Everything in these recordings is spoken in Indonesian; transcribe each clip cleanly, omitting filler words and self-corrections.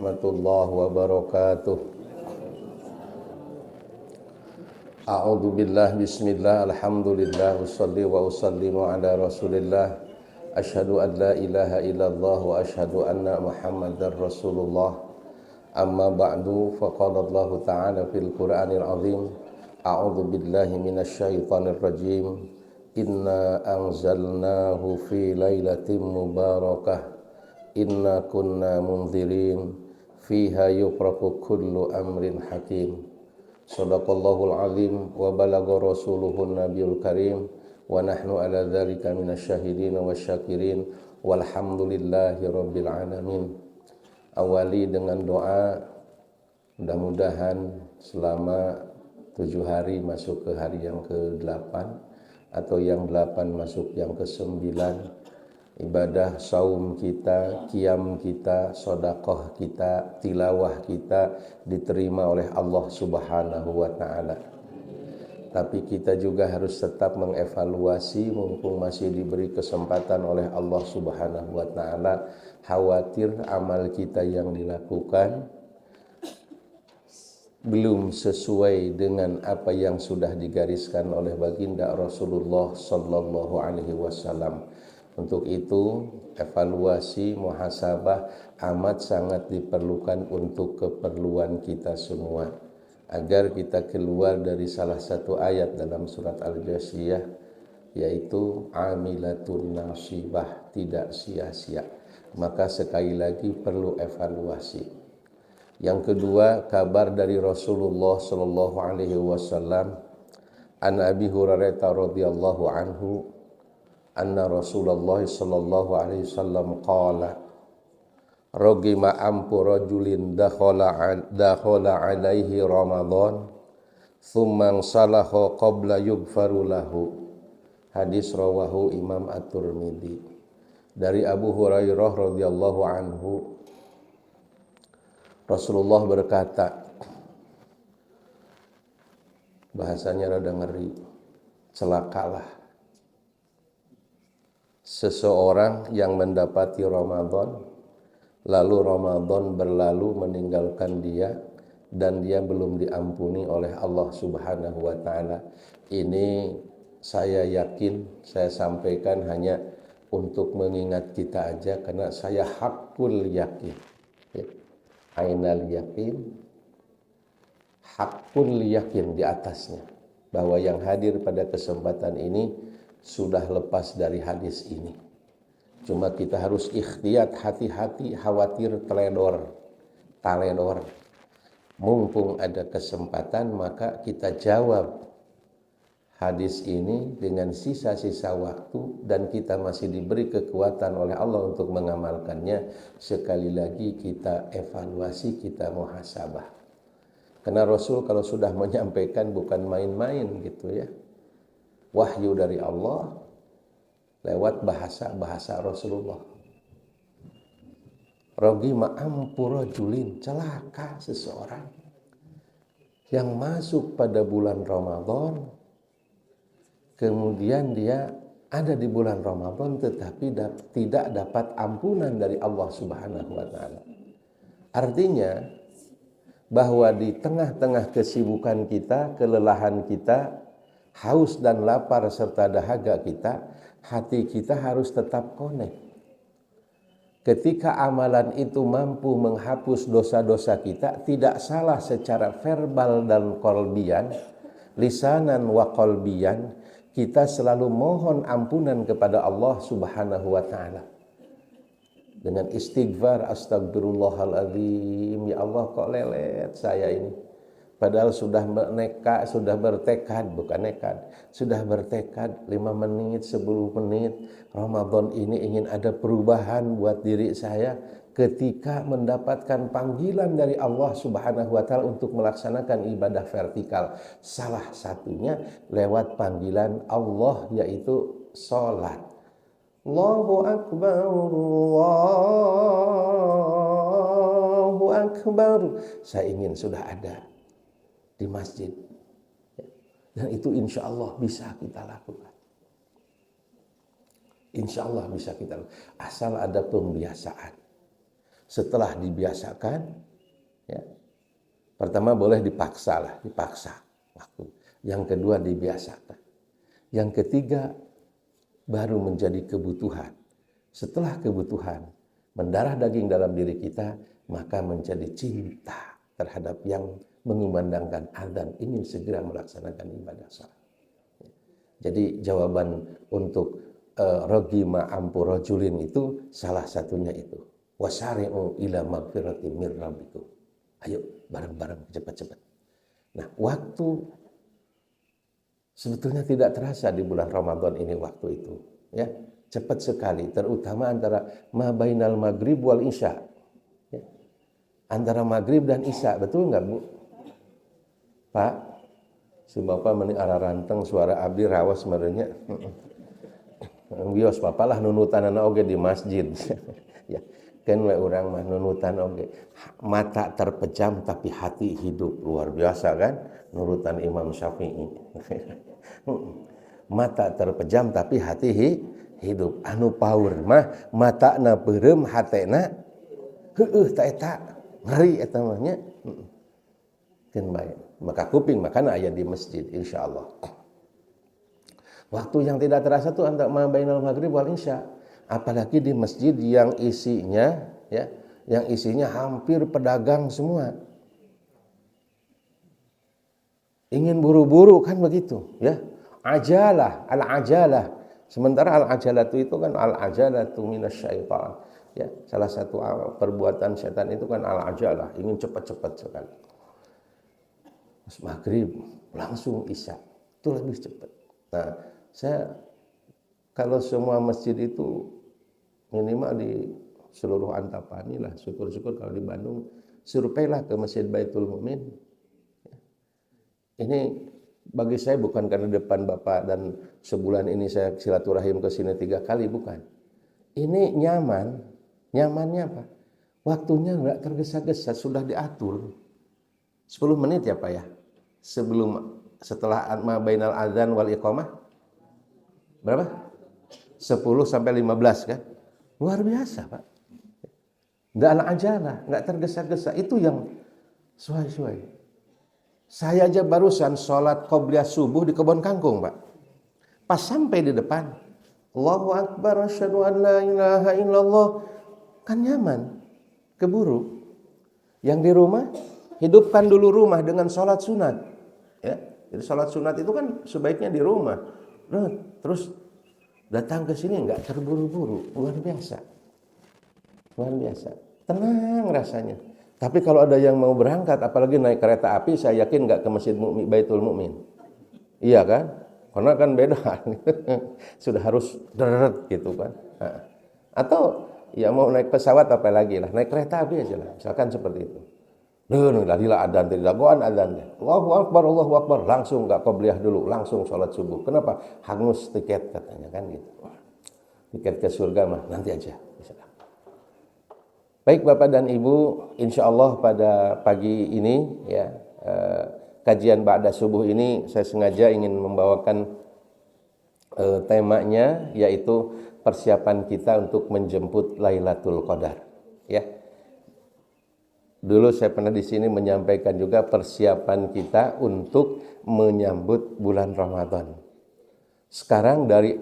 warahmatullahi wabarakatuh. A'udzu billah bismillah alhamdulillah wassalli wa usallimu ala rasulillah. Asyhadu an la ilaha illallah wa asyhadu anna muhammadar rasulullah. Amma ba'du faqala Allah ta'ala fil Qur'anil azim. A'udzu billahi minasyaitonir rajim. Inna anzalnahu fi lailatin mubarakah. Inna kunna munzirin fiha yufraqu kullu amrin hakim. Shadaqallahul azim wa balagha rasuluhun nabiyul karim wa nahnu ala dzalika minasyahidin wasyakirin walhamdulillahi rabbil alamin. Awali dengan doa, mudah-mudahan selama 7 hari masuk ke hari yang ke-8 atau yang 8 masuk yang ke-9, ibadah saum kita, qiyam kita, sedekah kita, tilawah kita diterima oleh Allah Subhanahu wa taala. Tapi kita juga harus tetap mengevaluasi mumpung masih diberi kesempatan oleh Allah Subhanahu wa taala. Khawatir amal kita yang dilakukan belum sesuai dengan apa yang sudah digariskan oleh baginda Rasulullah sallallahu alaihi wasallam. Untuk itu, evaluasi, muhasabah amat sangat diperlukan untuk keperluan kita semua. Agar kita keluar dari salah satu ayat dalam surat Al-Jasiyah, yaitu amilatun nasibah, tidak sia-sia. Maka sekali lagi perlu evaluasi. Yang kedua, kabar dari Rasulullah sallallahu alaihi wasallam, an Abi Hurairah radhiyallahu anhu, anna Rasulullah sallallahu alaihi wasallam qala ragima ampu rajulin dakhala alaihi Ramadan thumma salaha qabla yughfaru lahu. Hadis rawahu Imam At-Tirmidzi. Dari Abu Hurairah radhiyallahu anhu, Rasulullah berkata, bahasanya rada ngeri, celakalah seseorang yang mendapati Ramadan, lalu Ramadan berlalu meninggalkan dia, dan dia belum diampuni oleh Allah Subhanahu wa ta'ala. Ini saya yakin, saya sampaikan hanya untuk mengingat kita aja, karena saya hakul yakin. Ainal yakin, hakul yakin di atasnya, bahwa yang hadir pada kesempatan ini sudah lepas dari hadis ini. Cuma kita harus ikhtiyat, hati-hati, khawatir taledor. Mumpung ada kesempatan, maka kita jawab hadis ini dengan sisa-sisa waktu, dan kita masih diberi kekuatan oleh Allah untuk mengamalkannya. Sekali lagi kita evaluasi, kita muhasabah. Karena Rasul kalau sudah menyampaikan bukan main-main gitu ya. Wahyu dari Allah lewat bahasa Rasulullah. Ragima ampu rajulin, celaka seseorang yang masuk pada bulan Ramadan, kemudian dia ada di bulan Ramadan tetapi tidak dapat ampunan dari Allah Subhanahu wa taala. Artinya bahwa di tengah-tengah kesibukan kita, kelelahan kita, haus dan lapar serta dahaga kita, hati kita harus tetap connect. Ketika amalan itu mampu menghapus dosa-dosa kita, tidak salah secara verbal dan qalbiyan, lisanan wa qalbiyan, kita selalu mohon ampunan kepada Allah Subhanahu wa ta'ala. Dengan istighfar, astagfirullahaladzim, ya Allah kok lelet saya ini. Padahal sudah bertekad, bukan nekad, sudah bertekad 5 menit, 10 menit, Ramadan ini ingin ada perubahan buat diri saya. Ketika mendapatkan panggilan dari Allah Subhanahu wa ta'ala untuk melaksanakan ibadah vertikal, salah satunya lewat panggilan Allah, yaitu sholat. Allahu Akbar, Allahu Akbar. Saya ingin sudah ada di masjid, dan itu insya Allah bisa kita lakukan. Insya Allah bisa kita lakukan, asal ada pembiasaan. Setelah dibiasakan, ya, pertama boleh dipaksa waktu. Yang kedua dibiasakan. Yang ketiga baru menjadi kebutuhan. Setelah kebutuhan mendarah daging dalam diri kita, maka menjadi cinta terhadap yang mengumandangkan adzan, ingin segera melaksanakan ibadah salat. Jadi jawaban untuk rogima ampu rojulin itu salah satunya itu. Wasari'u ila magfiratin mir rabbikum. Ayo bareng-bareng cepat-cepat. Nah, waktu sebetulnya tidak terasa di bulan Ramadan ini waktu itu, ya. Cepat sekali, terutama antara ma bainal maghrib wal isya. Ya. Antara maghrib dan isya, betul nggak, Bu? Pak, si Bapak meni araranteng suara abdi rawas sebenarnya. Bios papalah nunutan anak oge di masjid. Ya, kan we urang mah nunutan oge. Mata terpejam tapi hati hidup, luar biasa kan? Nurutan Imam Syafi'i. Mata terpejam tapi hati hidup. Anu paur mah matana beureum hatena heueuh ta eta. Ngari eta mah nya. Keun bae. Maka kuping makana aya di masjid insyaallah. Waktu yang tidak terasa tuh antara bainal maghrib wal isya, apalagi di masjid yang isinya ya, yang isinya hampir pedagang semua. Ingin buru-buru kan begitu, ya. Ajalah, al-ajalah. Sementara al-ajalah itu kan al-ajalatu minasyaitan. Ya, salah satu perbuatan setan itu kan al-ajalah, ingin cepat-cepat sekali. Pas maghrib langsung isya, itu lebih cepat. Nah, saya kalau semua masjid itu minimal di seluruh Antapani lah, syukur-syukur kalau di Bandung surveilah ke Masjid Baitul Mukmin. Ini bagi saya bukan karena depan Bapak dan sebulan ini saya silaturahim ke sini 3 kali, bukan. Ini nyaman, nyamannya apa? Waktunya nggak tergesa-gesa, sudah diatur. 10 menit ya Pak ya, setelah bainal adzan wal iqamah. Berapa? 10 sampai 15 kan? Luar biasa, Pak. Enggak ala-ajalah, enggak tergesa-gesa. Itu yang suai-suai. Saya aja barusan sholat qobliyah subuh di kebun kangkung, Pak. Pas sampai di depan, Allahu Akbar, asyhadu an la ilaha illallah. Kan nyaman, keburu. Yang di rumah, hidupkan dulu rumah dengan sholat sunat. Ya, jadi sholat sunat itu kan sebaiknya di rumah. Nah, terus datang ke sini enggak terburu-buru, luar biasa. Luar biasa. Tenang rasanya. Tapi kalau ada yang mau berangkat, apalagi naik kereta api, saya yakin enggak ke Masjid Baitul Mukmin. Iya kan? Karena kan beda. Sudah harus deret gitu kan. Nah. Atau ya mau naik pesawat apa lagi lah, naik kereta api aja lah. Misalkan seperti itu. Lila adzan tidak goan adzan. Allahu Akbar, langsung enggak qobliyah dulu, langsung sholat subuh. Kenapa? Hangus tiket katanya kan gitu. Tiket ke surga mah nanti aja. Baik Bapak dan Ibu, insyaallah pada pagi ini ya kajian ba'da subuh ini saya sengaja ingin membawakan temanya yaitu persiapan kita untuk menjemput Lailatul Qadar. Ya. Dulu saya pernah di sini menyampaikan juga persiapan kita untuk menyambut bulan Ramadan. Sekarang dari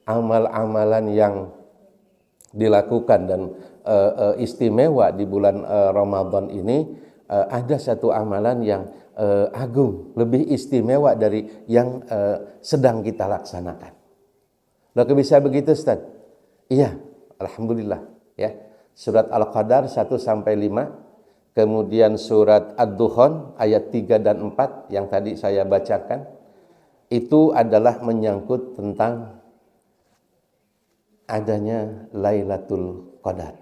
amal-amalan yang dilakukan dan istimewa di bulan Ramadan ini, ada satu amalan yang agung, lebih istimewa dari yang sedang kita laksanakan. Loh, bisa begitu Ustaz? Iya, alhamdulillah ya. Surat Al-Qadar 1 sampai 5. Kemudian surat Ad-Dukhan ayat 3 dan 4 yang tadi saya bacakan, itu adalah menyangkut tentang adanya Lailatul Qadar.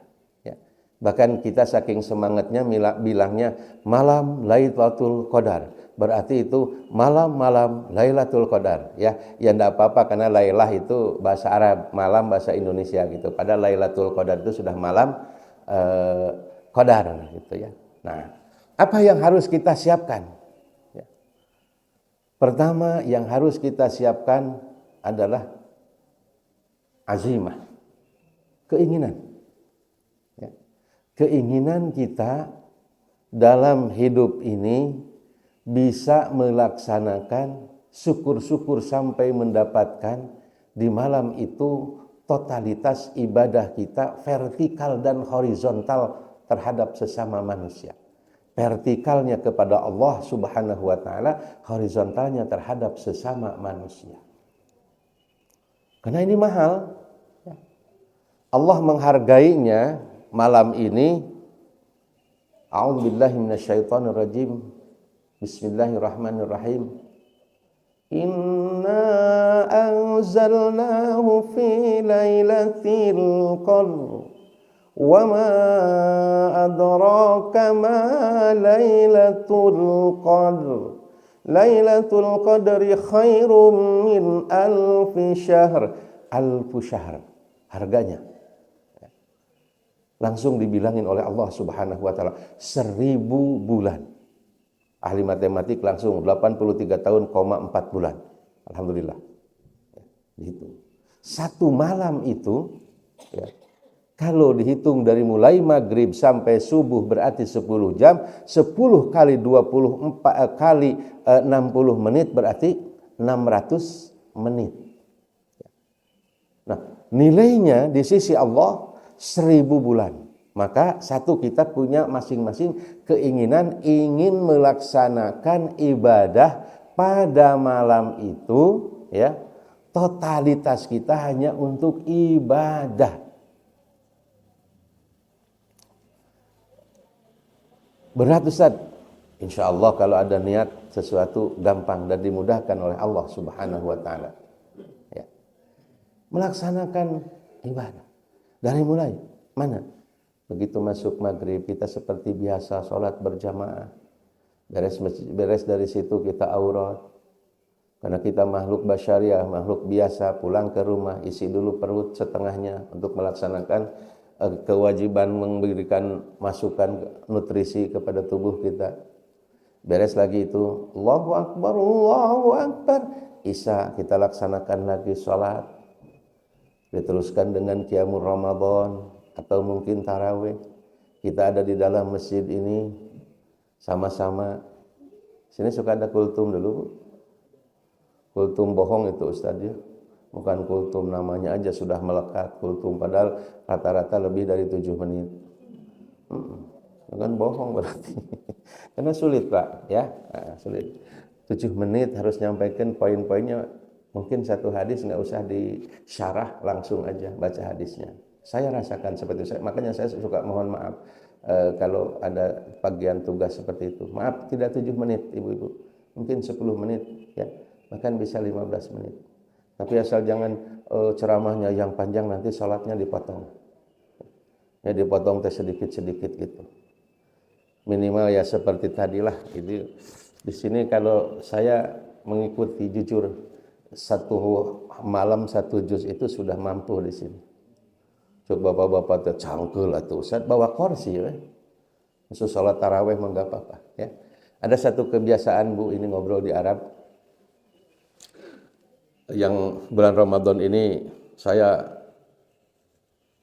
Ya. Bahkan kita saking semangatnya bilangnya malam Lailatul Qadar. Berarti itu malam-malam Lailatul Qadar. Ya enggak apa-apa karena Lailah itu bahasa Arab, malam bahasa Indonesia gitu. Padahal Lailatul Qadar itu sudah malam Qadar gitu ya. Nah, apa yang harus kita siapkan? Ya. Pertama yang harus kita siapkan adalah azimah, keinginan. Ya. keinginan kita dalam hidup ini bisa melaksanakan syukur-syukur sampai mendapatkan di malam itu totalitas ibadah kita vertikal dan horizontal terhadap sesama manusia. Vertikalnya kepada Allah Subhanahu wa taala, horizontalnya terhadap sesama manusia. Karena ini mahal. Allah menghargainya malam ini. A'udzubillahi minasyaitonirrajim. Bismillahirrahmanirrahim. Inna anzalnahu fi lailatul qadr wa ma adraka ma lailatul qadr. Lailatul qadri khairum min alfi syahr. Alfu syahr harganya langsung dibilangin oleh Allah Subhanahu wa taala 1000 bulan. Ahli matematik langsung 83 tahun, 4 bulan. Alhamdulillah. Gitu. Satu malam itu ya, kalau dihitung dari mulai maghrib sampai subuh berarti 10 jam, 10 kali 24 kali 60 menit berarti 600 menit. Nah, nilainya di sisi Allah 1000 bulan. Maka satu kita punya masing-masing keinginan ingin melaksanakan ibadah pada malam itu ya. Totalitas kita hanya untuk ibadah. Berat Ustaz? Insya Allah kalau ada niat sesuatu gampang dan dimudahkan oleh Allah Subhanahu wa taala. Ya. Melaksanakan ibadah. Dari mulai mana? Begitu masuk maghrib kita seperti biasa sholat berjamaah. Beres dari situ kita aurat. Karena kita makhluk basyariah, makhluk biasa, pulang ke rumah, isi dulu perut setengahnya untuk melaksanakan kewajiban memberikan masukan nutrisi kepada tubuh kita. Beres lagi itu, Allahu Akbar, Allahu Akbar. Isya kita laksanakan lagi sholat. Diteruskan dengan qiyamul Ramadan atau mungkin tarawih. Kita ada di dalam masjid ini sama-sama. Sini suka ada kultum dulu. Kultum bohong itu Ustaz ya. Bukan kultum namanya aja sudah melekat kultum padahal rata-rata lebih dari 7 menit. Bukan bohong berarti. Karena sulit Pak ya. Nah, sulit. 7 menit harus nyampaikan poin-poinnya. Mungkin satu hadis nggak usah disyarah, langsung aja baca hadisnya. Saya rasakan seperti itu. Makanya saya suka mohon maaf kalau ada bagian tugas seperti itu. Maaf tidak 7 menit ibu-ibu. Mungkin 10 menit ya. Bahkan bisa 15 menit. Tapi asal jangan ceramahnya yang panjang nanti sholatnya dipotong. Ya dipotong sedikit-sedikit gitu. Minimal ya seperti tadilah. Itu di sini kalau saya mengikuti jujur satu malam 1 juz itu sudah mampu di sini. Coba bapak-bapak tercangkul atau Ustaz bawa kursi ya. Masuk salat tarawih enggak apa-apa ya. Ada satu kebiasaan Bu ini ngobrol di Arab. Yang bulan Ramadan ini saya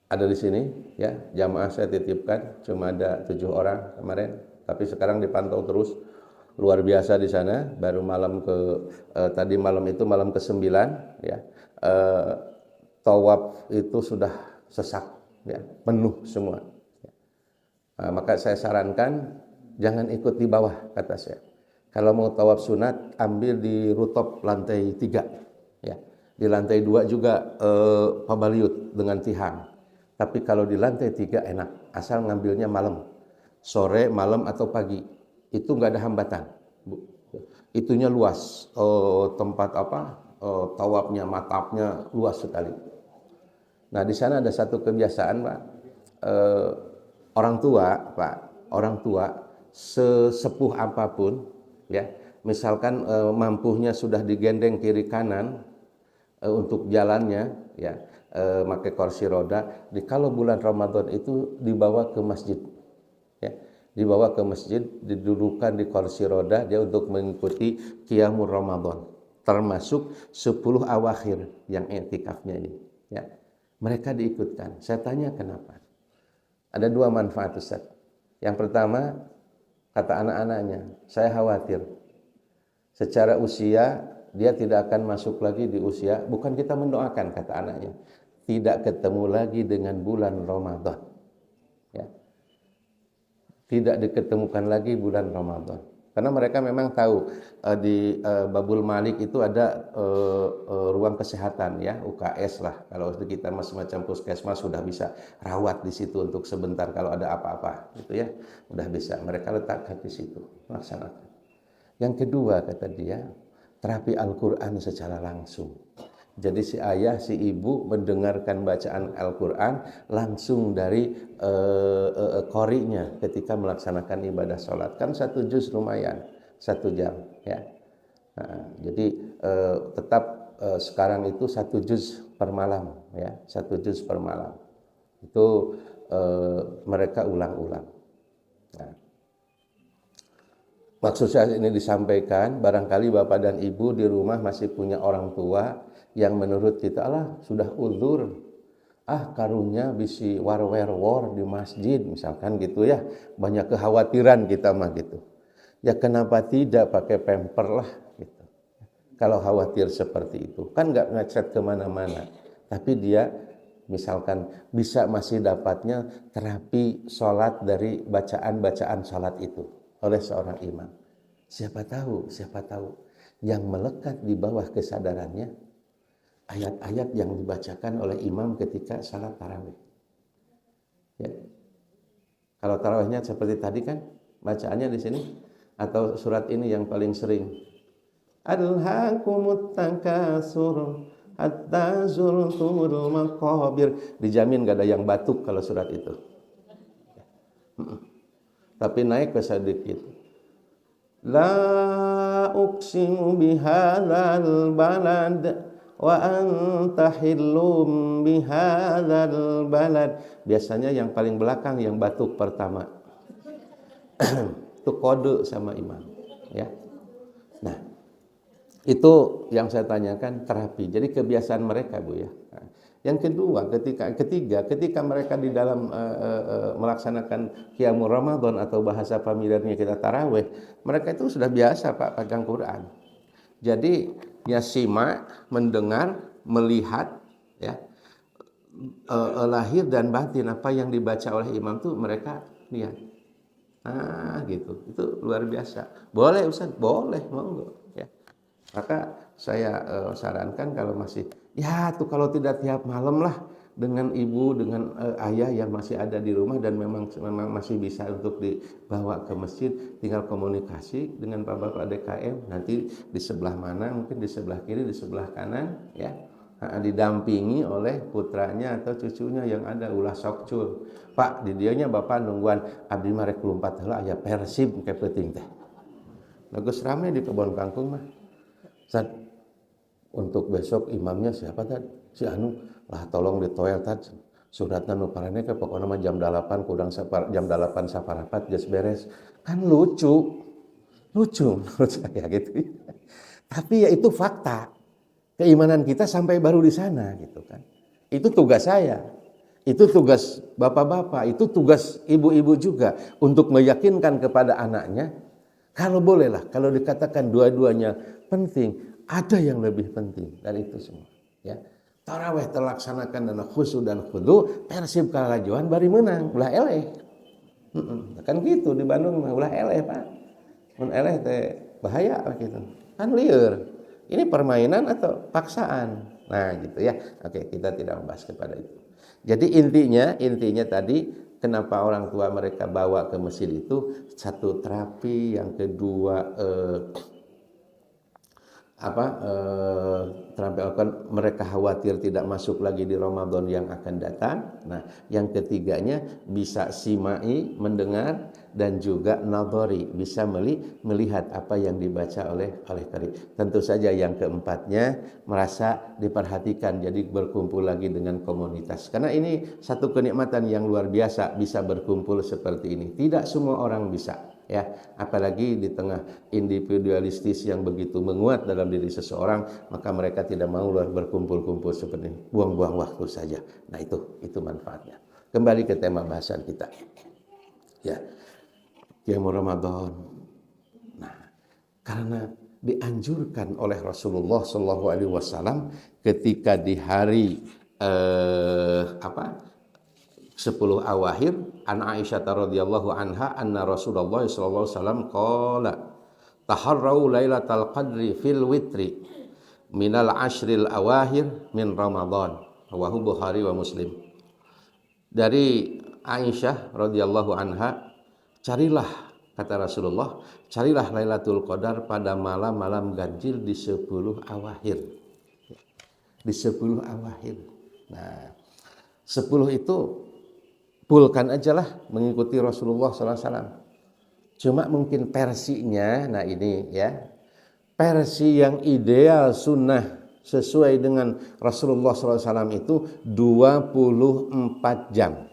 ada di sini ya. Jamaah saya titipkan cuma ada 7 orang kemarin, tapi sekarang dipantau terus. Luar biasa di sana. Baru malam tadi malam itu malam ke-9 ya. Tawaf itu sudah sesak ya, penuh semua. Nah, maka saya sarankan jangan ikut di bawah kata saya. Kalau mau tawaf sunat ambil di rooftop lantai 3 ya. Di lantai 2 juga pabaliut dengan tihang. Tapi kalau di lantai 3 enak, asal ngambilnya malam. Sore, malam atau pagi. Itu nggak ada hambatan, Bu. Itunya luas, tempat tawafnya, matafnya luas sekali. Nah di sana ada satu kebiasaan Pak, orang tua sesepuh apapun, ya, misalkan mampunya sudah digendeng kiri kanan untuk jalannya, ya, pakai kursi roda. Kalau bulan Ramadan itu dibawa ke masjid. Dibawa ke masjid, didudukan di kursi roda dia untuk mengikuti qiyamul Ramadan, termasuk 10 awakhir yang i'tikafnya ini ya. Mereka diikutkan. Saya tanya kenapa? Ada dua manfaat Ustaz. Yang pertama, kata anak-anaknya, saya khawatir secara usia dia tidak akan masuk lagi di usia, bukan kita mendoakan kata anaknya, tidak ketemu lagi dengan bulan Ramadan. Ya. Tidak diketemukan lagi bulan Ramadan. Karena mereka memang tahu di Babul Malik itu ada ruang kesehatan ya, UKS lah. Kalau kita semacam puskesmas sudah bisa rawat di situ untuk sebentar kalau ada apa-apa, gitu ya. Udah bisa mereka letakkan di situ, laksanakan. Yang kedua kata dia, terapi Al-Qur'an secara langsung. Jadi si ayah, si ibu mendengarkan bacaan Al-Quran langsung dari qori'nya ketika melaksanakan ibadah sholat. Kan 1 juz lumayan, 1 jam. Ya. Nah, jadi tetap sekarang itu 1 juz per malam. Ya, 1 juz per malam. Itu mereka ulang-ulang. Nah, maksud saya ini disampaikan, barangkali bapak dan ibu di rumah masih punya orang tua yang menurut kita Allah sudah uzur, karunya bisi war di masjid misalkan gitu ya, banyak kekhawatiran kita mah gitu. Ya kenapa tidak pakai pamper lah gitu. Kalau khawatir seperti itu, kan nggak ngechat kemana-mana, tapi dia misalkan bisa masih dapatnya terapi sholat dari bacaan-bacaan sholat itu oleh seorang imam. Siapa tahu yang melekat di bawah kesadarannya ayat-ayat yang dibacakan oleh imam ketika salat tarawih. Ya. Kalau tarawihnya seperti tadi kan bacaannya di sini atau surat ini yang paling sering. Alhaakumut takatsur hatta zurtumul maqabir. Dijamin gak ada yang batuk kalau surat itu. Tapi naik ke sedikit. La uqsimu bihadzal balad wa anta hillum bihadzal balad. Biasanya yang paling belakang yang batuk pertama. Itu kode sama imam, ya. Nah, itu yang saya tanyakan terapi. Jadi kebiasaan mereka, Bu ya. Nah, yang kedua, ketika mereka di dalam melaksanakan qiyamul Ramadan atau bahasa familiarnya kita tarawih, mereka itu sudah biasa Pak pegang Quran. Jadi ya simak, mendengar, melihat, ya lahir dan batin apa yang dibaca oleh imam tuh mereka lihat. Gitu. Itu luar biasa. Boleh Ustaz, boleh, monggo. Ya. Maka saya sarankan kalau masih, ya tuh kalau tidak tiap malam lah dengan ibu, dengan ayah yang masih ada di rumah dan memang masih bisa untuk dibawa ke masjid, tinggal komunikasi dengan bapak-bapak DKM, nanti di sebelah mana, mungkin di sebelah kiri, di sebelah kanan, ya, didampingi oleh putranya atau cucunya yang ada ulah sokcul. Pak, di dianya bapak nungguan abdi mah rek lumpat heula aya Persib ke penting teh. Bagus rame di kebon kangkung mah. Ustaz, untuk besok imamnya siapa tadi? Si anu lah tolong ditoel tadi suratna nu parane ke pokokna mah jam 8 kurang jam 8 saparapat geus beres. Kan lucu menurut saya gitu. Tapi ya itu fakta. Keimanan kita sampai baru di sana gitu kan. Itu tugas saya. Itu tugas bapak-bapak, itu tugas ibu-ibu juga untuk meyakinkan kepada anaknya. Kalau bolehlah, kalau dikatakan dua-duanya penting, ada yang lebih penting dari itu semua. Ya, tarawih terlaksanakan dan khusyuk dan khudu, Persib kalajuan bari menang, ulah eleh. Kan gitu di Bandung mah ulah eleh Pak. Mun eleh teh bahaya gitu. Kan lieur. Ini permainan atau paksaan? Nah gitu ya. Oke, kita tidak membahas kepada itu. Jadi intinya tadi kenapa orang tua mereka bawa ke masjid itu satu terapi, yang kedua terampilkan mereka khawatir tidak masuk lagi di Ramadan yang akan datang. Nah, yang ketiganya bisa simai, mendengar, dan juga nadhari, bisa melihat apa yang dibaca oleh qari. Tentu saja yang keempatnya merasa diperhatikan, jadi berkumpul lagi dengan komunitas. Karena ini satu kenikmatan yang luar biasa bisa berkumpul seperti ini. Tidak semua orang bisa. Ya, apalagi di tengah individualistis yang begitu menguat dalam diri seseorang, maka mereka tidak mau berkumpul-kumpul seperti ini, buang-buang waktu saja. Nah itu manfaatnya. Kembali ke tema bahasan kita. Ya, qiyamul Ramadan. Nah, karena dianjurkan oleh Rasulullah Shallallahu Alaihi Wasallam ketika di hari 10 awakhir, an Aisyah radhiyallahu anha anna Rasulullah sallallahu alaihi wasallam qala taharrau lailatal qadri fil witri minal ashril awakhir min Ramadan. Rawahu Bukhari wa Muslim. Dari Aisyah radhiyallahu anha, carilah, kata Rasulullah, carilah Lailatul Qadar pada malam-malam ganjil di 10 awakhir. Di 10 awakhir. Nah, 10 itu pulkan aja lah mengikuti Rasulullah SAW. Cuma mungkin versinya, nah ini ya, versi yang ideal sunnah sesuai dengan Rasulullah SAW itu 24 jam.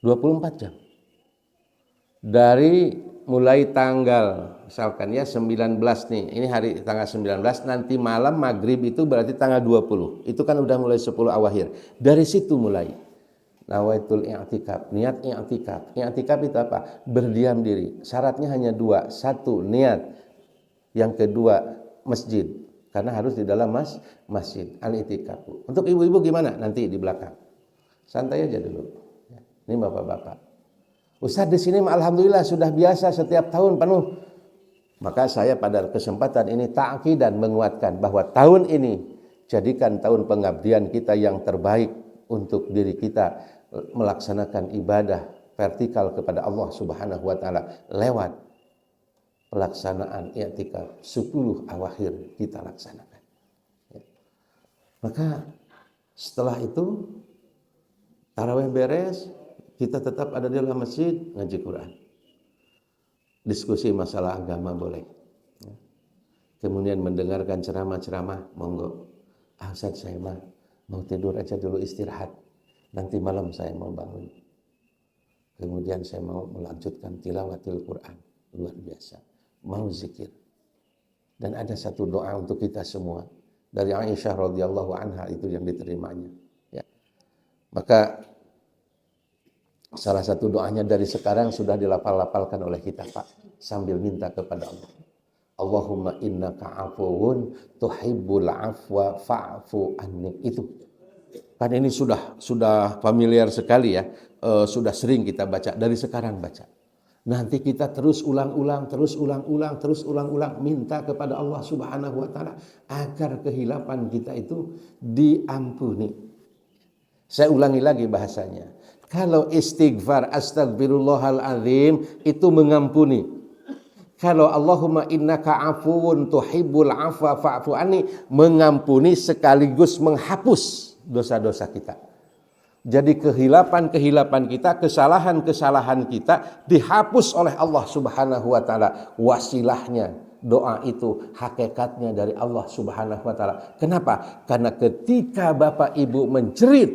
24 jam. Dari mulai tanggal, misalkan ya 19 nih, ini hari tanggal 19, nanti malam maghrib itu berarti tanggal 20. Itu kan udah mulai 10 awakhir. Dari situ mulai. Nawaitul i'tikaf, niat i'tikaf. I'tikaf itu apa? Berdiam diri. Syaratnya hanya 2. 1, niat. Yang kedua, masjid. Karena harus di dalam masjid. Al-i'tikaf. Untuk ibu-ibu gimana? Nanti di belakang. Santai aja dulu. Ini bapak-bapak. Ustaz di sini alhamdulillah sudah biasa setiap tahun penuh. Maka saya pada kesempatan ini ta'kid dan menguatkan bahwa tahun ini jadikan tahun pengabdian kita yang terbaik untuk diri kita melaksanakan ibadah vertikal kepada Allah Subhanahu wa taala lewat pelaksanaan i'tikaf 10 awakhir kita laksanakan. Maka setelah itu tarawih beres, kita tetap ada di dalam masjid ngaji Quran. Diskusi masalah agama boleh. Kemudian mendengarkan ceramah-ceramah, monggo. Ustaz saya mau tidur aja dulu istirahat. Nanti malam saya mau bangun. Kemudian saya mau melanjutkan tilawatil Quran. Luar biasa. Mau zikir. Dan ada satu doa untuk kita semua. Dari Aisyah radhiyallahu anha itu yang diterimanya. Ya. Maka salah satu doanya dari sekarang sudah dilafal-lafalkan oleh kita, Pak, sambil minta kepada Allah. Allahumma innaka afuwun tuhibbul afwa fa'fu anni. Itu. Kan ini sudah familiar sekali ya. Sudah sering kita baca, dari sekarang baca. Nanti kita terus ulang-ulang minta kepada Allah Subhanahu wa taala agar kehilapan kita itu diampuni. Saya ulangi lagi bahasanya. Kalau istighfar astagfirullahaladzim itu mengampuni. Kalau Allahumma innaka afuwun tuhibbul afwa fa'fu anni mengampuni sekaligus menghapus dosa-dosa kita. Jadi kehilapan-kehilapan kita, kesalahan-kesalahan kita dihapus oleh Allah Subhanahu wa taala. Wasilahnya doa itu hakikatnya dari Allah Subhanahu wa taala. Kenapa? Karena ketika Bapak Ibu menjerit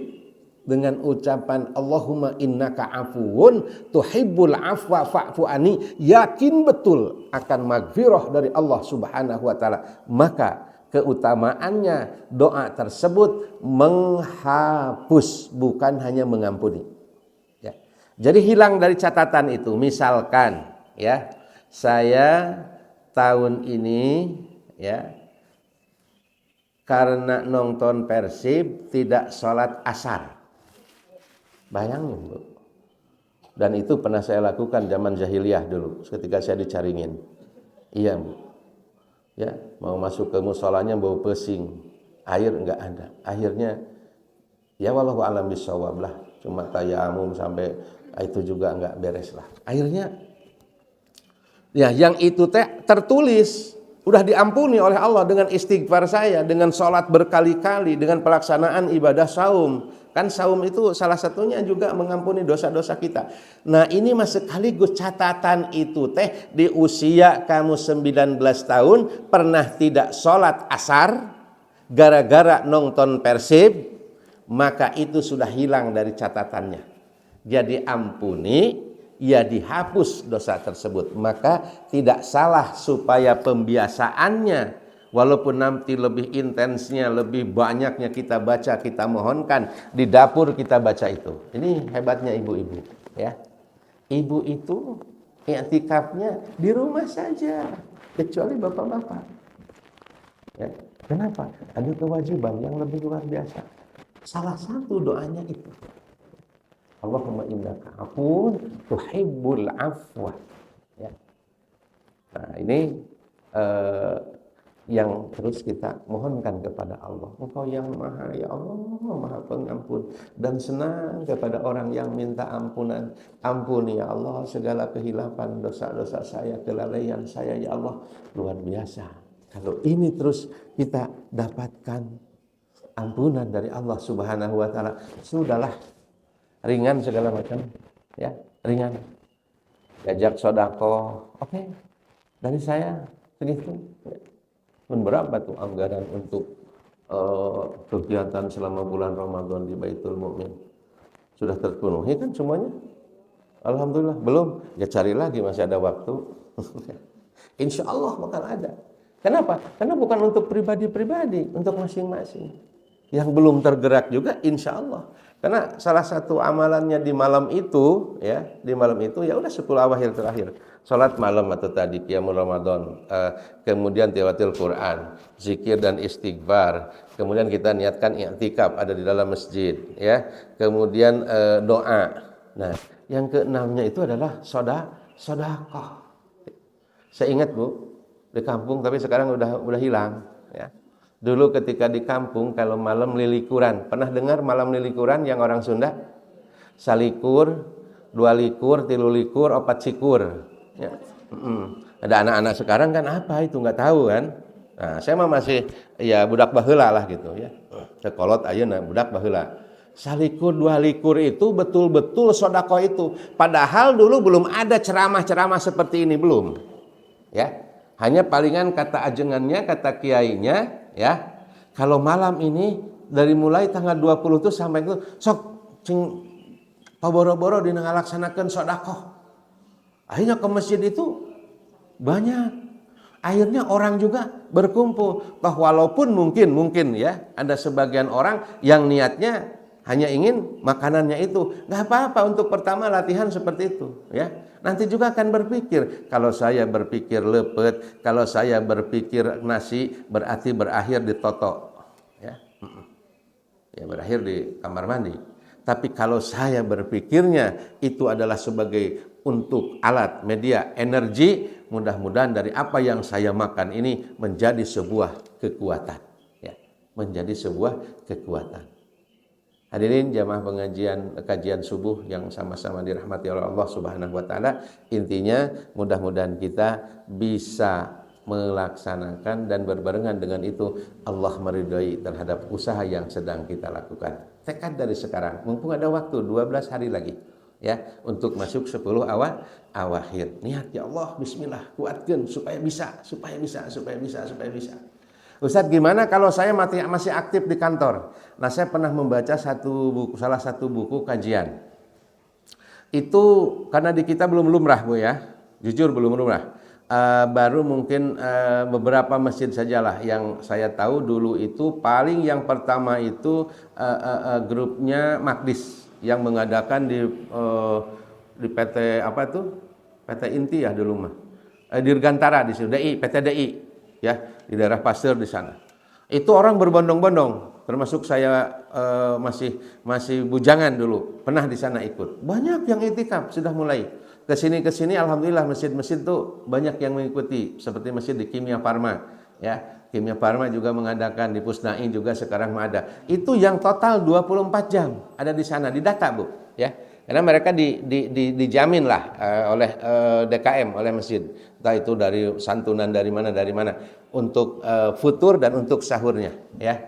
dengan ucapan Allahumma innaka afuwun tuhibbul afwa fa'fu anni, yakin betul akan maghfirah dari Allah Subhanahu wa taala. Maka keutamaannya doa tersebut menghapus, bukan hanya mengampuni. Ya. Jadi hilang dari catatan itu. Misalkan ya, saya tahun ini ya karena nonton Persib tidak sholat asar. Bayangin, Bu. Dan itu pernah saya lakukan zaman jahiliyah dulu ketika saya dicaringin. Iya, Bu. Ya, mau masuk ke musholanya bau pesing. Air enggak ada. Akhirnya ya wallahu a'lam bishawab lah. Cuma tayamum sampai itu juga enggak beres lah. Akhirnya ya yang itu tertulis udah diampuni oleh Allah dengan istighfar saya, dengan sholat berkali-kali, dengan pelaksanaan ibadah saum. Kan saum itu salah satunya juga mengampuni dosa-dosa kita. Nah ini mas sekaligus catatan itu di usia kamu 19 tahun pernah tidak sholat asar gara-gara nonton Persib, maka itu sudah hilang dari catatannya. Jadi ampuni, ya dihapus dosa tersebut. Maka tidak salah supaya pembiasaannya Walaupun nanti lebih intensnya, lebih banyaknya kita baca, kita mohonkan, di dapur kita baca itu. Ini hebatnya ibu-ibu, ya. Ibu itu i'tikafnya di rumah saja, kecuali bapak-bapak. Ya. Kenapa? Ada kewajiban yang lebih luar biasa. Salah satu doanya itu. Allahumma innaka afuwun tuhibbul afwa. Ya. Nah, ini yang terus kita mohonkan kepada Allah. Engkau yang maha, ya Allah, maha pengampun. Dan senang kepada orang yang minta ampunan. Ampuni ya Allah segala kehilapan, dosa-dosa saya, kelalaian saya ya Allah. Luar biasa. Kalau ini terus kita dapatkan ampunan dari Allah Subhanahu wa taala, sudahlah, ringan segala macam, ya, ringan. Diajak sedekah, oke. Dari saya segitu. Dan berapa tuh anggaran untuk kegiatan selama bulan Ramadan di Baitul Mu'min? Sudah terpenuhi kan semuanya? Alhamdulillah. Belum? Ya cari lagi, masih ada waktu. Insya Allah bakal ada. Kenapa? Karena bukan untuk pribadi-pribadi, untuk masing-masing. Yang belum tergerak juga insya Allah. Karena salah satu amalannya di malam itu, ya, di malam itu ya udah 10 awakhir terakhir. Salat malam atau tadi qiyamul Ramadan, kemudian tilawatil Quran, zikir dan istighfar, kemudian kita niatkan i'tikaf ada di dalam masjid, ya. Kemudian doa. Nah, yang keenamnya itu adalah sedekah. Saya ingat, Bu, di kampung, tapi sekarang udah hilang, ya. Dulu ketika di kampung kalau malam lilikuran, pernah dengar malam lilikuran yang orang Sunda? Salikur, 2 likur, 3 likur, 4 sikur. Ya. Ada anak-anak sekarang kan apa itu nggak tahu kan. Nah, saya mah masih ya budak baheula lah gitu ya. Sekolot ayeuna budak baheula. Salikur 2 likur itu betul-betul sedekah itu. Padahal dulu belum ada ceramah-ceramah seperti ini, belum. Ya. Hanya palingan kata ajengannya, kata kiainya, ya. Kalau malam ini dari mulai tanggal 20 tuh sampai itu sok cing paboro-boro dina ngalaksanakeun sedekah. Akhirnya ke masjid itu banyak. Akhirnya orang juga berkumpul. Toh walaupun mungkin ya ada sebagian orang yang niatnya hanya ingin makanannya itu. Gak apa-apa, untuk pertama latihan seperti itu, ya. Nanti juga akan berpikir, kalau saya berpikir lepet, kalau saya berpikir nasi, berarti berakhir di toto, ya. Ya, berakhir di kamar mandi. Tapi kalau saya berpikirnya itu adalah sebagai untuk alat, media, energi, mudah-mudahan dari apa yang saya makan ini menjadi sebuah kekuatan, ya, menjadi sebuah kekuatan. Hadirin jamaah kajian subuh yang sama-sama dirahmati oleh Allah Subhanahu wa taala, intinya mudah-mudahan kita bisa melaksanakan dan berbarengan dengan itu Allah meridhai terhadap usaha yang sedang kita lakukan. Tekad dari sekarang, mumpung ada waktu 12 hari lagi, ya, untuk masuk 10 awakhir. Niat, ya Allah, bismillah, kuatkan supaya bisa. Ustadz, gimana kalau saya masih aktif di kantor? Nah, saya pernah membaca salah satu buku kajian. Itu karena di kita belum lumrah, Bu, ya. Jujur belum lumrah. Baru mungkin beberapa masjid sajalah yang saya tahu dulu itu. Paling yang pertama itu grupnya Makdis yang mengadakan di PT apa tuh? PT Inti ya dulu mah. Dirgantara di sini, PT DI, ya, di daerah Pasteur di sana. Itu orang berbondong-bondong, termasuk saya masih bujangan dulu, pernah di sana ikut. Banyak yang iktikaf sudah mulai. Kesini alhamdulillah masjid-masjid tuh banyak yang mengikuti, seperti masjid di Kimia Farma, ya. Kimia Farma juga mengadakan, di Pusnai juga sekarang ada. Itu yang total 24 jam ada di sana, di data, Bu, ya. Karena mereka dijamin lah oleh DKM, oleh masjid. Entah itu dari santunan dari mana untuk futur dan untuk sahurnya, ya.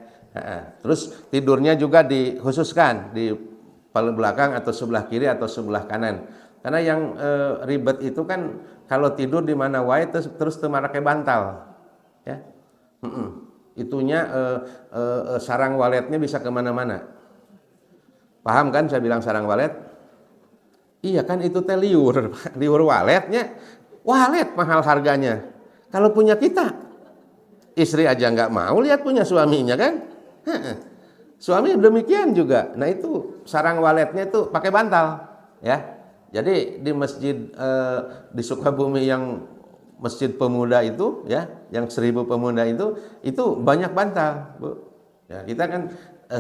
Terus tidurnya juga dikhususkan di belakang atau sebelah kiri atau sebelah kanan. Karena yang ribet itu kan kalau tidur di mana wae terus temarakai bantal, ya. Itunya sarang waletnya bisa kemana-mana. Paham kan saya bilang sarang walet? Iya kan, itu teh liur waletnya. Walet mahal harganya. Kalau punya kita Istri aja nggak mau lihat punya suaminya kan? Suami demikian juga. Nah itu sarang waletnya itu pakai bantal, ya. Jadi di masjid di Sukabumi yang masjid pemuda itu, ya, yang 1000 pemuda itu banyak bantal, Bu. Ya, kita kan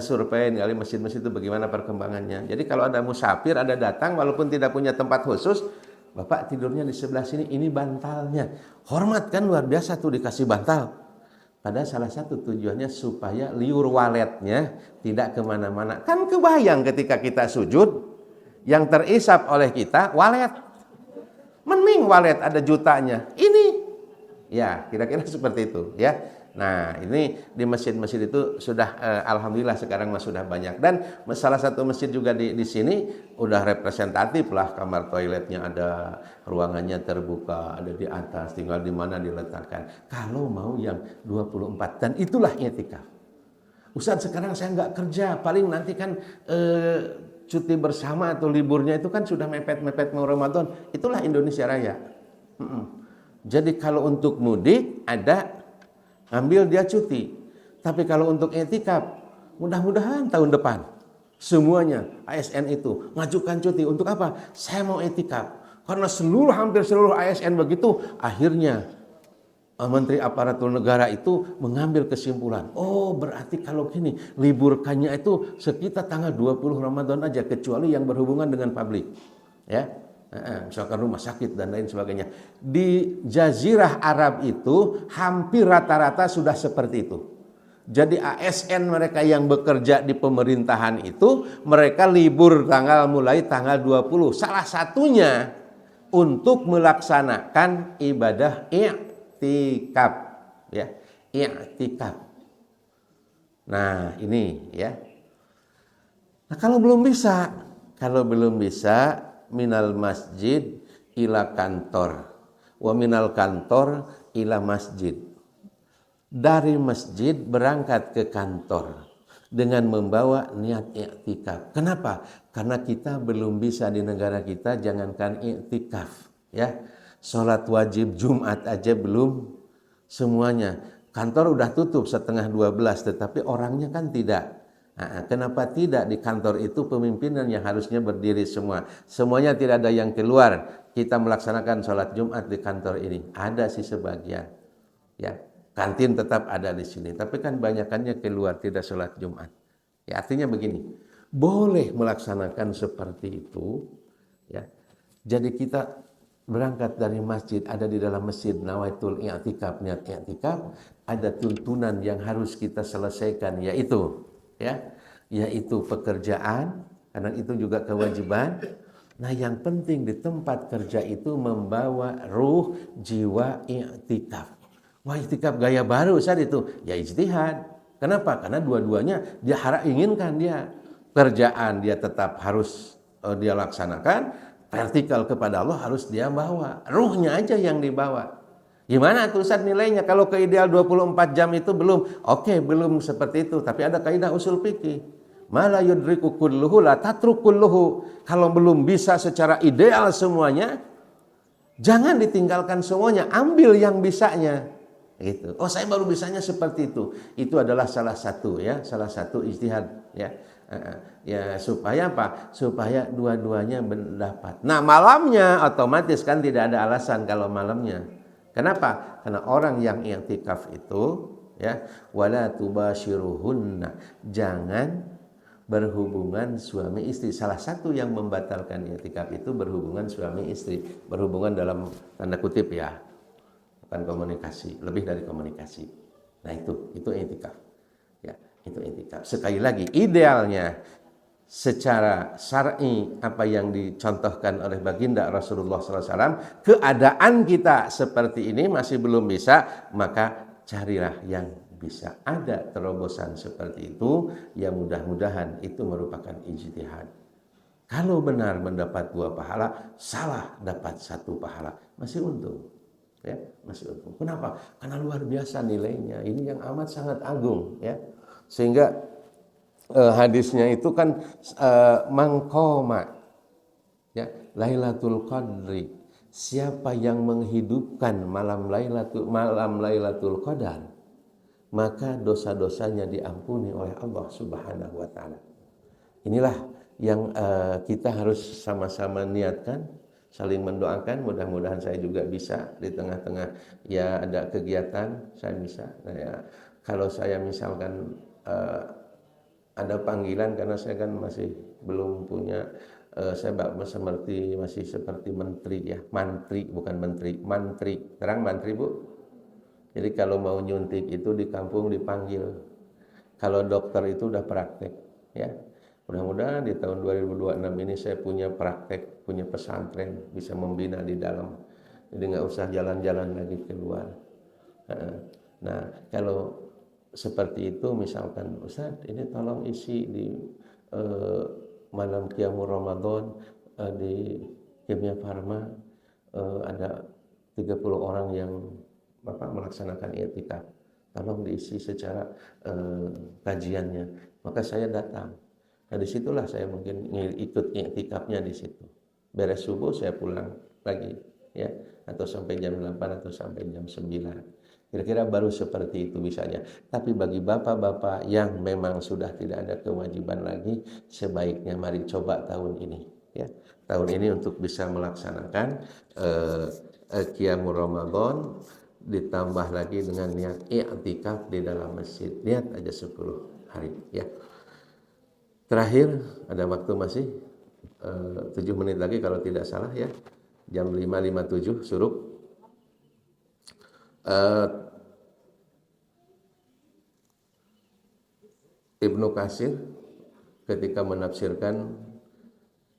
survei kali masjid-masjid itu bagaimana perkembangannya. Jadi kalau ada musafir, ada datang, walaupun tidak punya tempat khusus, Bapak tidurnya di sebelah sini, ini bantalnya. Hormat kan luar biasa tuh dikasih bantal. Padahal salah satu tujuannya supaya liur waletnya tidak kemana-mana. Kan kebayang ketika kita sujud, yang terisap oleh kita walet. Mending walet ada jutanya. Ini, ya kira-kira seperti itu, ya. Nah ini di masjid-masjid itu sudah alhamdulillah sekarang sudah banyak, dan salah satu masjid juga di sini udah representatif lah, kamar toiletnya ada, ruangannya terbuka, ada di atas, tinggal di mana diletakkan. Kalau mau yang 24, dan itulah i'tikaf. Ustaz sekarang saya nggak kerja, paling nanti kan cuti bersama atau liburnya itu kan sudah mepet-mepet mau Ramadan, itulah Indonesia Raya. Jadi kalau untuk mudik ada, ambil dia cuti. Tapi kalau untuk i'tikaf, mudah-mudahan tahun depan semuanya ASN itu ngajukan cuti. Untuk apa? Saya mau i'tikaf. Karena hampir seluruh ASN begitu, akhirnya Menteri Aparatur Negara itu mengambil kesimpulan. Oh, berarti kalau gini, liburkannya itu sekitar tanggal 20 Ramadan aja, kecuali yang berhubungan dengan publik. Ya. Misalkan rumah sakit dan lain sebagainya. Di Jazirah Arab itu hampir rata-rata sudah seperti itu. Jadi ASN mereka yang bekerja di pemerintahan itu, mereka libur mulai tanggal 20. Salah satunya untuk melaksanakan ibadah i'tikaf, ya, i'tikaf. Nah, ini ya. Nah, kalau belum bisa minal masjid ila kantor, wa minal kantor ila masjid. Dari masjid berangkat ke kantor dengan membawa niat i'tikaf. Kenapa? Karena kita belum bisa di negara kita, jangankan i'tikaf, ya. Sholat wajib Jumat aja belum semuanya. Kantor udah tutup setengah 12, tetapi orangnya kan tidak. Kenapa tidak? Di kantor itu pemimpinan yang harusnya berdiri semua. Semuanya tidak ada yang keluar. Kita melaksanakan sholat Jumat di kantor ini. Ada sih sebagian. Ya, kantin tetap ada di sini. Tapi kan banyakannya keluar, tidak sholat Jumat. Ya, artinya begini. Boleh melaksanakan seperti itu. Ya. Jadi kita berangkat dari masjid, ada di dalam masjid nawaitul i'tikaf, niat i'tikaf, ada tuntunan yang harus kita selesaikan, yaitu pekerjaan, karena itu juga kewajiban. Nah, yang penting di tempat kerja itu membawa ruh jiwa i'tikaf. Wah, i'tikaf gaya baru saat itu, ya ijtihad. Kenapa? Karena dua-duanya dia inginkan, dia kerjaan dia tetap harus dia laksanakan, vertikal kepada Allah harus dia bawa, ruhnya aja yang dibawa. Gimana tuh Ustaz nilainya? Kalau ke ideal 24 jam itu belum. Oke, belum seperti itu. Tapi ada kaidah usul fikih. Ma la yudriku kulluhu la tatruk kulluhu. Kalau belum bisa secara ideal semuanya, jangan ditinggalkan semuanya. Ambil yang bisanya. Gitu. Oh, saya baru bisanya seperti itu. Itu adalah salah satu ijtihad, ya. Ya, supaya apa? Supaya dua-duanya mendapat. Nah, malamnya otomatis kan tidak ada alasan kalau malamnya. Kenapa? Karena orang yang i'tikaf itu, ya, wala tubashiruhunna, jangan berhubungan suami istri. Salah satu yang membatalkan i'tikaf itu berhubungan suami istri, berhubungan dalam tanda kutip, ya, bukan komunikasi, lebih dari komunikasi. Nah, itu i'tikaf. Ya, itu i'tikaf. Sekali lagi, idealnya secara syar'i apa yang dicontohkan oleh baginda Rasulullah SAW, keadaan kita seperti ini masih belum bisa, maka carilah yang bisa. Ada terobosan seperti itu, yang mudah-mudahan itu merupakan ijtihad. Kalau benar mendapat 2 pahala, salah dapat 1 pahala, masih untung, ya, masih untung. Kenapa? Karena luar biasa nilainya, ini yang amat sangat agung, ya, sehingga hadisnya itu kan mangkoma, ya, Lailatul Qadri, siapa yang menghidupkan malam Lailatul Qadar, maka dosa-dosanya diampuni oleh Allah Subhanahu wa taala. Inilah yang kita harus sama-sama niatkan, saling mendoakan. Mudah-mudahan saya juga bisa di tengah-tengah ya ada kegiatan saya bisa. Nah, ya, kalau saya misalkan ada panggilan, karena saya kan masih belum punya saya masih seperti menteri ya, mantri bukan menteri, mantri. Terang mantri Bu. Jadi kalau mau nyuntik itu di kampung dipanggil. Kalau dokter itu udah praktek ya. Mudah-mudahan di tahun 2026 ini saya punya praktek, punya pesantren, bisa membina di dalam. Jadi nggak usah jalan-jalan lagi keluar. Nah, kalau seperti itu misalkan, Ustaz ini tolong isi di malam Qiyamul Ramadan di Kimia Farma ada 30 orang yang Bapak melaksanakan i'tikaf. Tolong diisi secara kajiannya. Maka saya datang. Nah disitulah saya mungkin ikut i'tikafnya di situ. Beres subuh saya pulang lagi, ya, atau sampai jam 8 atau sampai jam 9. Kira-kira baru seperti itu misalnya. Tapi bagi bapak-bapak yang memang sudah tidak ada kewajiban lagi, sebaiknya mari coba tahun ini, ya. Tahun ini untuk bisa melaksanakan Qiyamul Ramadan, ditambah lagi dengan niat i'tikaf di dalam masjid. Niat aja 10 hari, ya. Terakhir, ada waktu masih 7 menit lagi kalau tidak salah ya. Jam 5.57 suruh. Ibnu Katsir ketika menafsirkan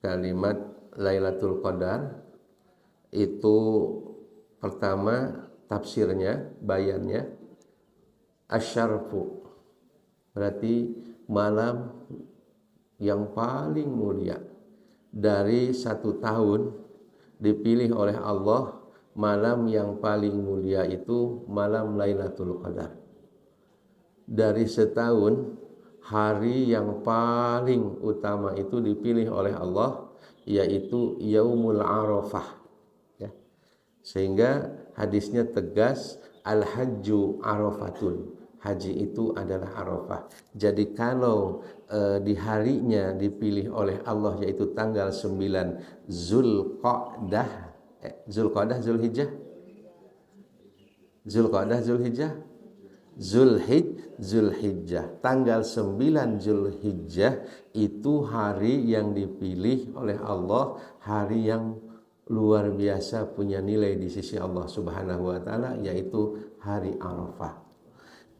kalimat Lailatul Qadar itu pertama tafsirnya, bayannya asyarfu, berarti malam yang paling mulia. Dari 1 tahun dipilih oleh Allah malam yang paling mulia itu malam Lailatul Qadar. Dari setahun hari yang paling utama itu dipilih oleh Allah, yaitu Yaumul Arafah, ya. Sehingga hadisnya tegas, al-hajju arafatun, haji itu adalah Arafah. Jadi kalau di harinya dipilih oleh Allah, yaitu tanggal 9 Zulqa'dah, Zulhijjah, tanggal 9 Zulhijjah itu hari yang dipilih oleh Allah, hari yang luar biasa punya nilai di sisi Allah Subhanahu wa taala, yaitu hari Arafah.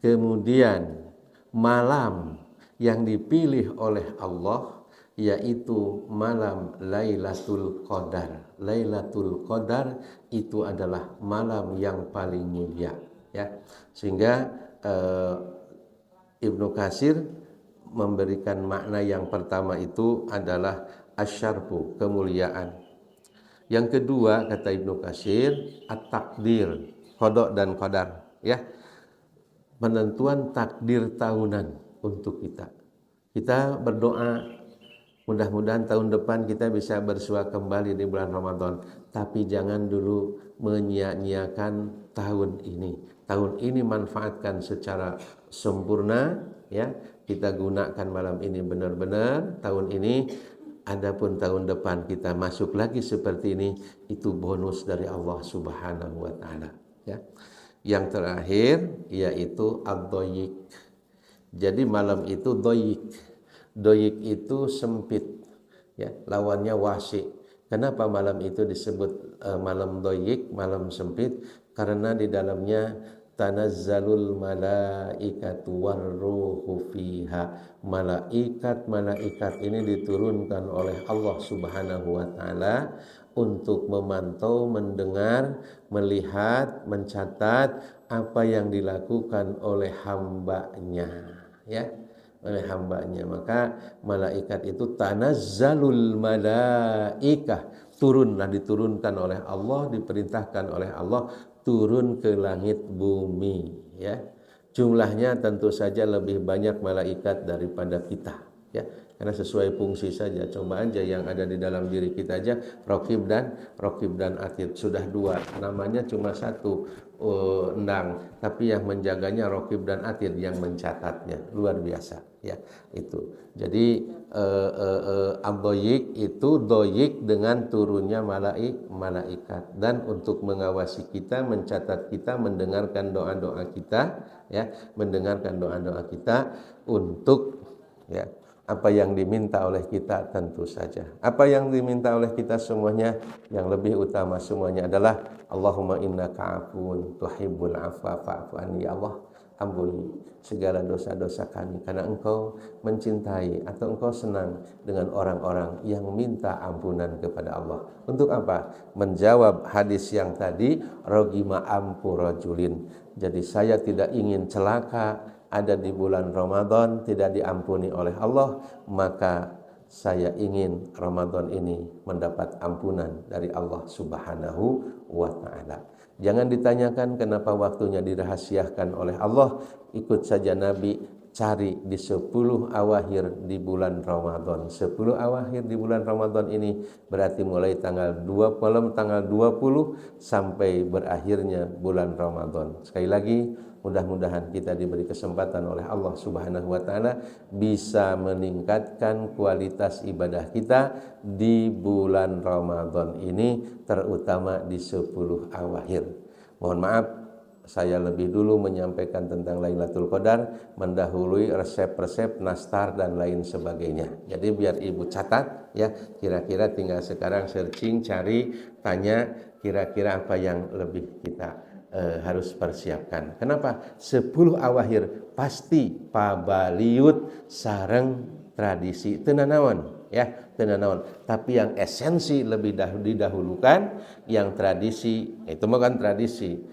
Kemudian malam yang dipilih oleh Allah yaitu malam Lailatul Qadar. Lailatul Qadar itu adalah malam yang paling mulia, ya. Sehingga Ibnu Katsir memberikan makna yang pertama itu adalah asyarfu, kemuliaan. Yang kedua kata Ibnu Katsir at-takdir, qada dan qadar, ya. Penentuan takdir tahunan untuk kita. Kita berdoa mudah-mudahan tahun depan kita bisa bersua kembali di bulan Ramadan. Tapi jangan dulu menyia-nyiakan tahun ini. Tahun ini manfaatkan secara sempurna, ya. Kita gunakan malam ini benar-benar tahun ini. Adapun tahun depan kita masuk lagi seperti ini, itu bonus dari Allah Subhanahu wa taala, ya. Yang terakhir yaitu ad-dhayiq. Jadi malam itu dhayiq. Dhayiq itu sempit, ya, lawannya wasi'. Kenapa malam itu disebut malam dhayiq, malam sempit? Karena di dalamnya tanazzalul malaikatu warruhu fiha. Malaikat ini diturunkan oleh Allah Subhanahu wa taala untuk memantau, mendengar, melihat, mencatat apa yang dilakukan oleh hambanya, ya, oleh hambanya. Maka malaikat itu tanazzalul malaikah, diturunkan oleh Allah, diperintahkan oleh Allah turun ke langit bumi, ya. Jumlahnya tentu saja lebih banyak malaikat daripada kita, ya, karena sesuai fungsi saja. Coba aja yang ada di dalam diri kita aja, Raqib dan Atid sudah dua, namanya cuma satu, endang, tapi yang menjaganya Raqib dan Atid, yang mencatatnya luar biasa, ya itu. Jadi Ad-Doyik itu doyik dengan turunnya malaikat, dan untuk mengawasi kita, mencatat kita, mendengarkan doa-doa kita, ya, mendengarkan doa-doa kita untuk, ya, apa yang diminta oleh kita tentu saja. Apa yang diminta oleh kita semuanya, yang lebih utama semuanya adalah Allahumma innaka afuwun tuhibbul afwa fa'fu anni, ya Allah, ampuni segala dosa-dosa kami karena Engkau mencintai atau Engkau senang dengan orang-orang yang minta ampunan kepada Allah. Untuk apa? Menjawab hadis yang tadi, rogima ampu rajulin. Jadi saya tidak ingin celaka ada di bulan Ramadan tidak diampuni oleh Allah, maka saya ingin Ramadan ini mendapat ampunan dari Allah Subhanahu wa ta'ala. Jangan ditanyakan kenapa waktunya dirahasiakan oleh Allah. Ikut saja Nabi, cari di 10 awakhir di bulan Ramadan. 10 awakhir di bulan Ramadan ini berarti mulai tanggal 20 sampai berakhirnya bulan Ramadan. Sekali lagi, mudah-mudahan kita diberi kesempatan oleh Allah Subhanahu wa taala bisa meningkatkan kualitas ibadah kita di bulan Ramadan ini, terutama di 10 awakhir. Mohon maaf, saya lebih dulu menyampaikan tentang Lailatul Qadar, mendahului resep-resep nastar dan lain sebagainya. Jadi biar ibu catat, ya, kira-kira tinggal sekarang searching, cari, tanya kira-kira apa yang lebih kita harus persiapkan. Kenapa? 10 awakhir pasti pabaliut sareng tradisi tenanawan, ya, tenanawan. Tapi yang esensi lebih didahulukan, yang tradisi itu bukan tradisi.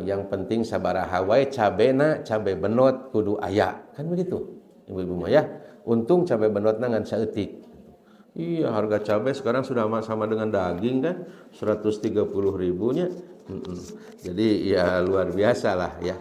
Yang penting sabaraha wae cabena, cabe benot kudu aya, kan begitu ibu-ibu mah, ya. Untung cabe benotna ngan saeutik. Iya, harga cabai sekarang sudah sama dengan daging kan, 130.000 nya. Jadi ya luar biasa lah, ya.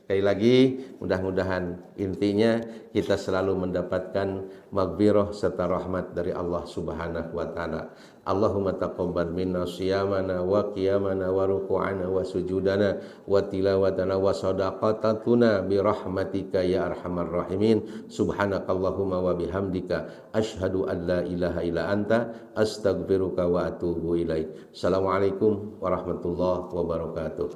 Sekali lagi, mudah-mudahan intinya kita selalu mendapatkan maghfirah serta rahmat dari Allah Subhanahu wa taala. Allahumma taqabbal minna siyamana wa qiyamana wa ruku'ana wa sujudana wa tilawatana wa sadaqatatuna bi rahmatika ya arhamar rahimin. Subhanakallahumma wa bihamdika asyhadu an la ilaha illa anta astaghfiruka wa atubu ilaik. Assalamualaikum warahmatullahi wabarakatuh.